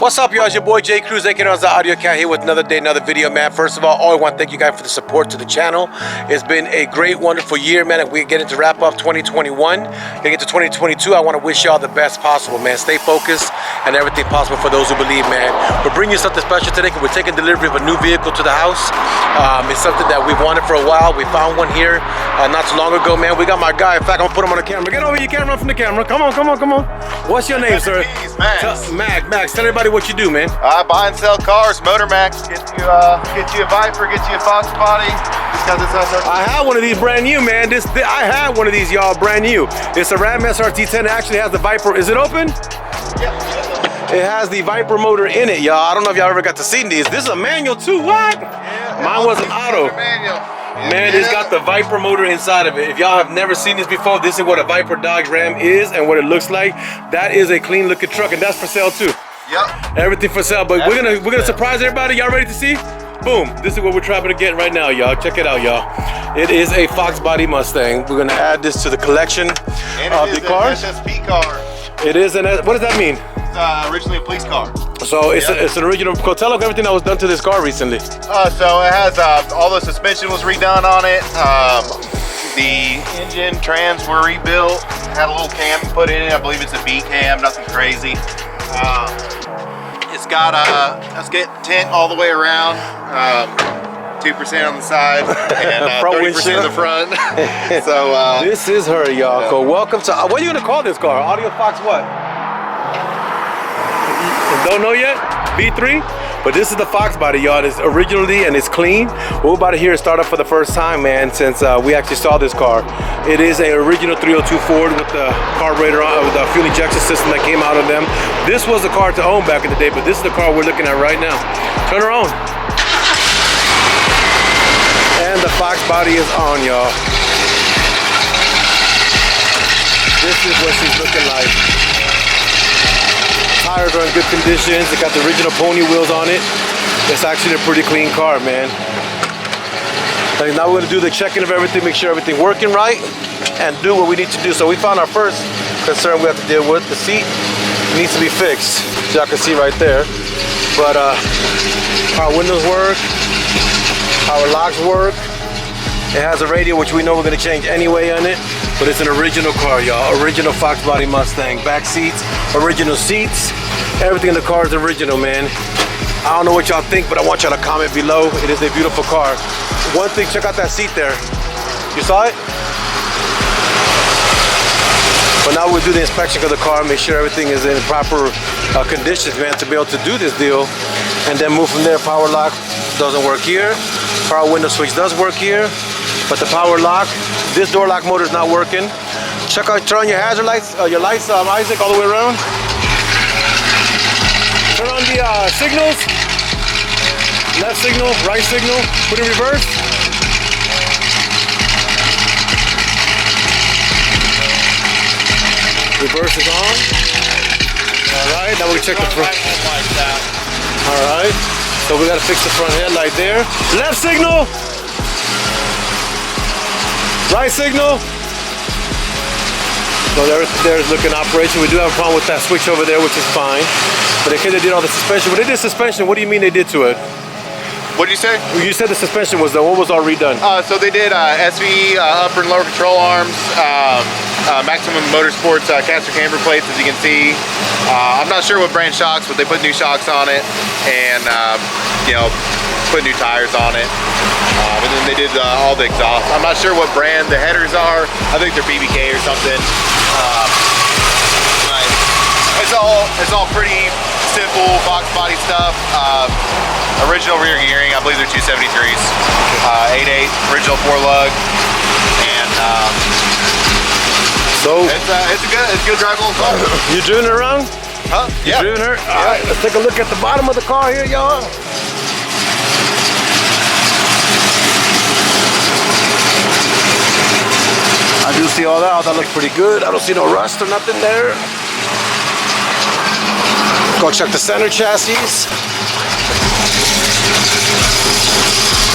What's up, y'all? It's your boy J Cruz, aka the AUDIOZONE here with another day, another video, man. First of all, I want to thank you guys for the support to the channel. It's been a great, wonderful year, man. We're getting to wrap up 2021, getting into 2022. I want to wish y'all the best possible, man. Stay focused and everything possible for those who believe, man. We're bringing you something special today because we're taking delivery of a new vehicle to the house. It's something that we've wanted for a while. We found one here not too long ago, man. We got my guy. In fact, I'm gonna put him on the camera. Get over here, you can't run from the camera. Come on, come on, come on. What's your name, sir? Max. Max, tell everybody what you do, man. I buy and sell cars, Motor Max. Get you a Viper, get you a Fox body. I have one of these brand new, man. I have one of these, y'all, brand new. It's a Ram SRT10. It actually has the Viper. Is it open? Yeah. It has the Viper motor in it, y'all. I don't know if y'all ever got to see these. This is a manual too. What? Yeah, mine was an auto. Manual. Man, it's got the Viper motor inside of it. If y'all have never seen this before, this is what a Viper Dodge Ram is and what it looks like. That is a clean looking truck, and that's for sale too. Yep. Everything for sale. But we're gonna surprise everybody. Y'all ready to see? Boom. This is what we're trying to get right now, y'all. Check it out, y'all. It is a Fox body Mustang. We're gonna add this to the collection of the cars. An SSP car. It is an. What does that mean? It's originally a police car. So it's an original. Tell them everything that was done to this car recently. So it has all the suspension was redone on it. The engine, trans were rebuilt. Had a little cam put in it. I believe it's a B cam, nothing crazy. It's got a tint all the way around. 2% on the side and 30% in the front. So this is her, y'all. So welcome to. What are you gonna call this car? Audio Fox what? Don't know yet? V3? But this is the Fox body, y'all. It's originally and it's clean. What we're about to hear is start up for the first time, man, since we actually saw this car. It is an original 302 Ford with the carburetor on, with the fuel injection system that came out of them. This was the car to own back in the day, but this is the car we're looking at right now. Turn her on. And the Fox body is on, y'all. This is what she's looking like. Tires are in good conditions. It got the original pony wheels on it. It's actually a pretty clean car, man. And now we're gonna do the checking of everything, make sure everything working right, and do what we need to do. So we found our first concern we have to deal with. The seat needs to be fixed. So y'all can see right there. But power windows work, power locks work. It has a radio, which we know we're gonna change anyway on it, but it's an original car, y'all. Original Fox body Mustang. Back seats, original seats. Everything in the car is original, man. I don't know what y'all think, but I want y'all to comment below. It is a beautiful car. One thing, check out that seat there. You saw it? But now we'll do the inspection of the car, make sure everything is in proper conditions, man, to be able to do this deal. And then move from there. Power lock doesn't work here. Power window switch does work here. But the power lock, this door lock motor is not working. Check out, turn on your hazard lights, Isaac, all the way around. Turn on the signals. Left signal, right signal, put in reverse. Reverse is on. All right, now we check the front. All right, so we gotta fix the front headlight there. Left signal. Right signal. So there's looking operation. We do have a problem with that switch over there, which is fine. But they did all the suspension. When they did suspension, what do you mean they did to it? What did you say? You said the suspension was done. What was all redone? So they did SV, upper and lower control arms, Maximum Motorsports caster camber plates, as you can see. I'm not sure what brand shocks, but they put new shocks on it, and you know, put new tires on it. And then they did all the exhaust. I'm not sure what brand the headers are. I think they're BBK or something. It's all pretty simple Fox body stuff. Original rear gearing, I believe they're 273s. 8.8 original 4-lug, and so it's a good drivable car. You driven her around? Huh? You driven her? All right, let's take a look at the bottom of the car here, y'all. I do see all that. All that looks pretty good. I don't see no rust or nothing there. Go check the center chassis.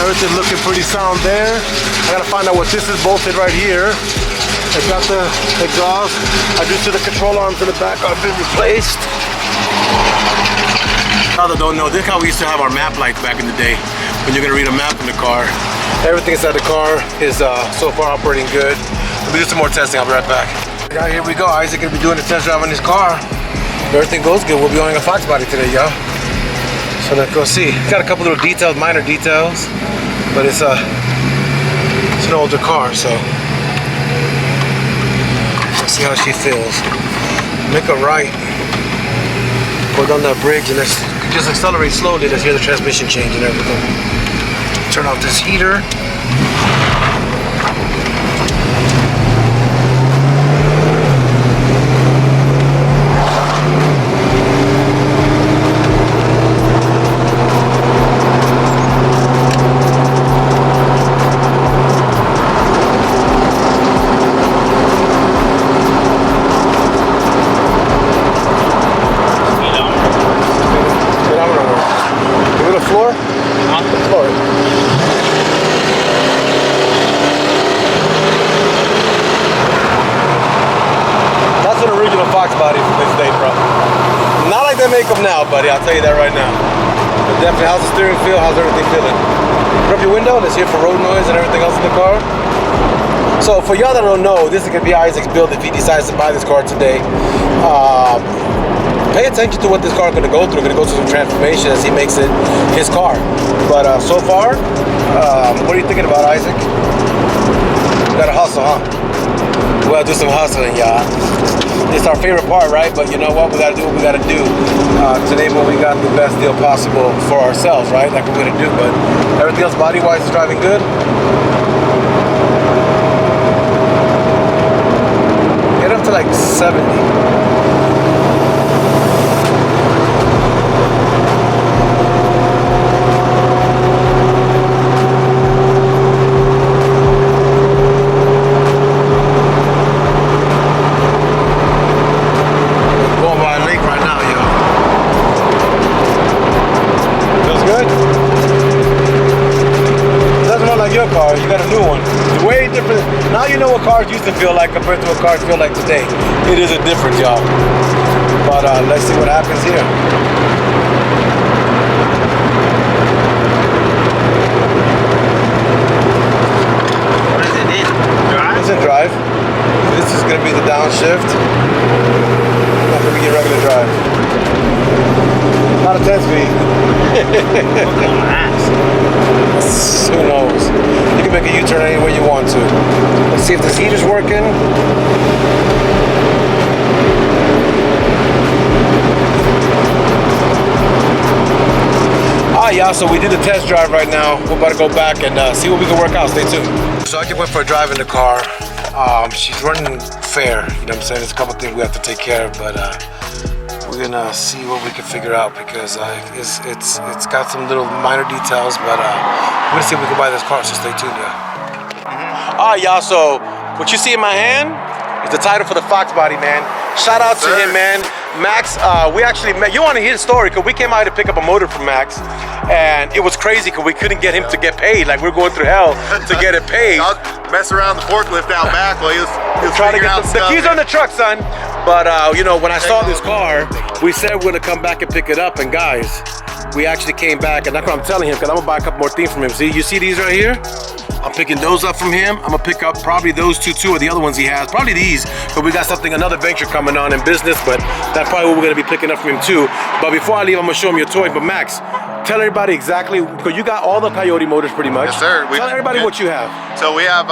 Everything's looking pretty sound there. I gotta find out what this is bolted right here. I got the exhaust. I do see the control arms in the back have been replaced. Y'all that don't know, this is how we used to have our map lights back in the day. When you're gonna read a map in the car. Everything inside the car is so far operating good. Let me do some more testing, I'll be right back. Yeah, here we go. Isaac gonna be doing a test drive on his car. If everything goes good, we'll be owning a Fox body today, y'all. So let's go see. It's got a couple little details, minor details, but it's an older car, so let's see how she feels. Make a right. Go down that bridge and let's just accelerate slowly. Let's hear the transmission change and everything. Turn off this heater. Make them now, buddy. I'll tell you that right now. But definitely, how's the steering feel? How's everything feeling? Put up your window. Let's hear for road noise and everything else in the car. So for y'all that don't know, this is gonna be Isaac's build if he decides to buy this car today. Pay attention to what this car is gonna go through. Gonna go through some transformation as he makes it his car. But so far, what are you thinking about, Isaac? You gotta hustle, huh? We gotta do some hustling, y'all. It's our favorite part, right? But you know what? We gotta do what we gotta do. Today, when we got the best deal possible for ourselves, right? Like we're gonna do. But everything else, body-wise, is driving good. Get up to like 70. You got a new one. It's way different. Now you know what cars used to feel like compared to what cars feel like today. It is a difference, y'all. But let's see what happens here. What is it in? Drive? It's in drive. This is going to be the downshift. Not going to be your regular drive. Not a 10-speed. Who knows? You can make a U-turn any way you want to. Let's see if this heater's working. Yeah, so we did a test drive right now. We're about to go back and see what we can work out. Stay tuned. So I just went for a drive in the car. She's running fair, you know what I'm saying? There's a couple things we have to take care of, but we're gonna see what we can figure out because it's got some little minor details, but we're gonna see if we can buy this car, so stay tuned, yeah. Alright, y'all, so what you see in my hand is the title for the Fox body, man. Shout out to him, man. Max, we actually met. You want to hear the story? Because we came out to pick up a motor from Max, and it was crazy because we couldn't get him to get paid. Like, we're going through hell to get it paid. I was messing around the forklift out back while he was trying to get out the keys on the truck, son. But you know, when I saw this car, we said we're gonna come back and pick it up, and guys, we actually came back, and that's what I'm telling him, because I'm gonna buy a couple more things from him. See, you see these right here? I'm picking those up from him. I'm gonna pick up probably those two of the other ones he has, probably these, but we got another venture coming on in business, but that's probably what we're gonna be picking up from him too. But before I leave, I'm gonna show him your toy. But Max, tell everybody exactly, because you got all the Coyote motors pretty much. Yes, sir. Tell everybody what you have. So we have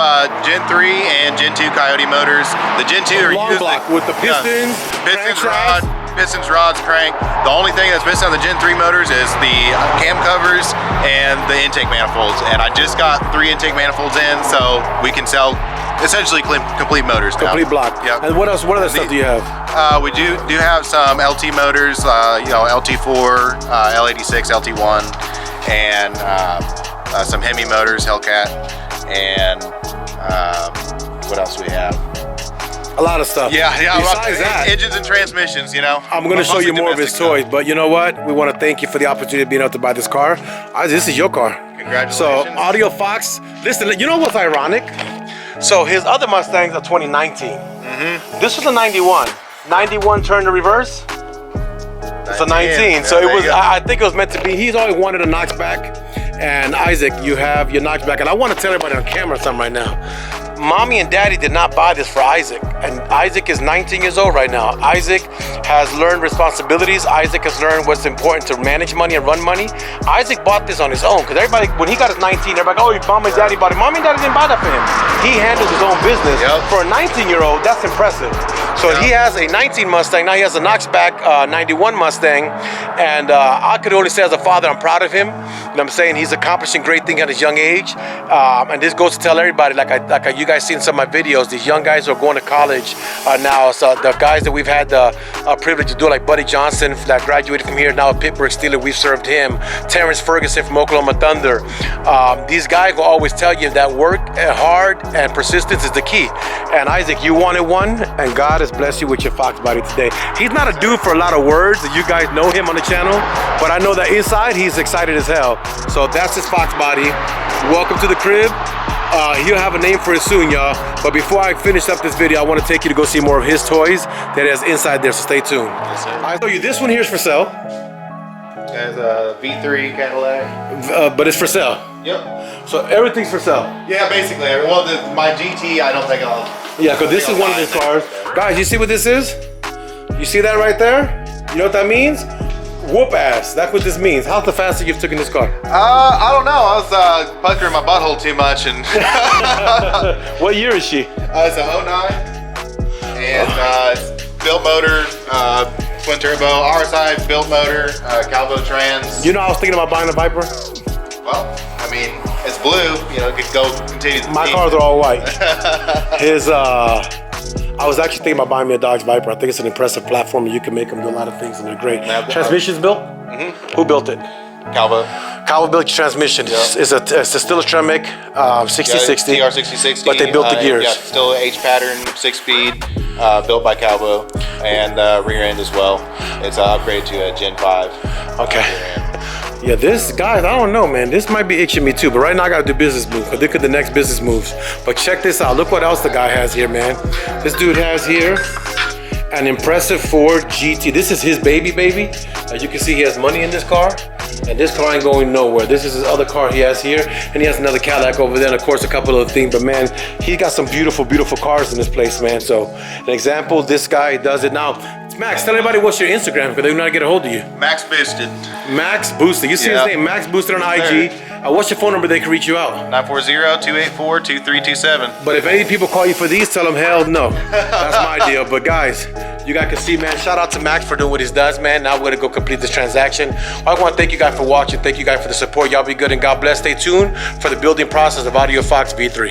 Gen 3 and Gen 2 Coyote motors. The Gen 2 are long block with the pistons, pistons, rods, crank. The only thing that's missing on the Gen 3 motors is the cam covers and the intake manifolds. And I just got 3 intake manifolds in, so we can sell essentially complete motors now. Complete block. Yep. And what else? What other stuff do you have? We do have some LT motors, you know, LT4, L86, LT1, and some Hemi motors, HELLCAT, and what else do we have? A lot of stuff. Yeah. Besides that, engines and transmissions, you know. I'm going to show you more of his toys, but you know what? We want to thank you for the opportunity of being able to buy this car. This is your car. Congratulations. So, Audio Fox, listen, you know what's ironic? So, his other Mustangs are 2019. This was a 91. 91 turned to reverse. It's a 19. So it was. I think it was meant to be. He's always wanted a notchback. And Isaac, you have your notchback. And I want to tell everybody on camera something right now. Mommy and Daddy did not buy this for Isaac. And Isaac is 19 years old right now. Isaac has learned responsibilities. Isaac has learned what's important to manage money and run money. Isaac bought this on his own. Because everybody, when he got his 19, everybody, oh, Mom and Daddy bought it. Mommy and Daddy didn't buy that for him. He handles his own business. For a 19-year-old, that's impressive. So he has a 19 Mustang. Now he has a notchback 91 Mustang. And I could only say as a father, I'm proud of him. You know what I'm saying? He's accomplishing great things at his young age. And this goes to tell everybody, like you guys seen some of my videos, these young guys who are going to college now. So the guys that we've had the privilege to do, like Buddy Johnson that graduated from here, now a Pittsburgh Steeler, we've served him. Terrence Ferguson from Oklahoma Thunder. These guys will always tell you that work hard and persistence is the key. And Isaac, you wanted one, and God has blessed you with your Fox body today. He's not a dude for a lot of words, and you guys know him on the channel, but I know that inside he's excited as hell. So that's his Fox body. Welcome to the crib. He'll have a name for it soon, y'all. But before I finish up this video, I want to take you to go see more of his toys that is inside there, so stay tuned. Yes, sir. I'll show you, this one here is for sale. There's a V3 Cadillac. But it's for sale. Yep. So everything's for sale. Yeah, basically. Well, my GT, I don't think I'll... Yeah, because this is one of his cars. Guys, you see what this is? You see that right there? You know what that means? Whoop ass. That's what this means. How's the fastest you've taken this car? I don't know. I was puckering my butthole too much and... What year is she? It's a 09. And it's built motor, twin turbo, RSI built motor, Calvo trans. You know I was thinking about buying a Viper? Well, I mean, it's blue. You know, it could go continue to My cars are all white. His, I was actually thinking about buying me a Dodge Viper. I think it's an impressive platform and you can make them do a lot of things and they're great. Transmission's built? Mm-hmm. Who built it? Calvo. Calvo built your transmission. Yep. It's still a Tremec 6060. TR 6060. But they built the gears. Yeah, still H pattern, 6-speed, built by Calvo, and rear end as well. It's upgraded to a Gen 5. Okay. Yeah, this, guys, I don't know, man. This might be itching me too, but right now I gotta do business moves. Look at the next business moves. But check this out. Look what else the guy has here, man. This dude has here an impressive Ford GT. This is his baby. As you can see, he has money in this car, and this car ain't going nowhere. This is his other car he has here, and he has another Cadillac over there, and of course a couple of things. But man, he got some beautiful cars in this place, man. So an example, this guy does it now. Max, tell everybody what's your Instagram because they know how to get a hold of you. Max Boosted. Max Boosted. You see his name, Max Boosted on IG. What's your phone number they can reach you out? 940-284-2327. But if any people call you for these, tell them hell no. That's my deal. But guys, you guys can see, man, shout out to Max for doing what he does, man. Now we're gonna go complete this transaction. I want to thank you guys for watching. Thank you guys for the support. Y'all be good and God bless. Stay tuned for the building process of Audio Fox V3.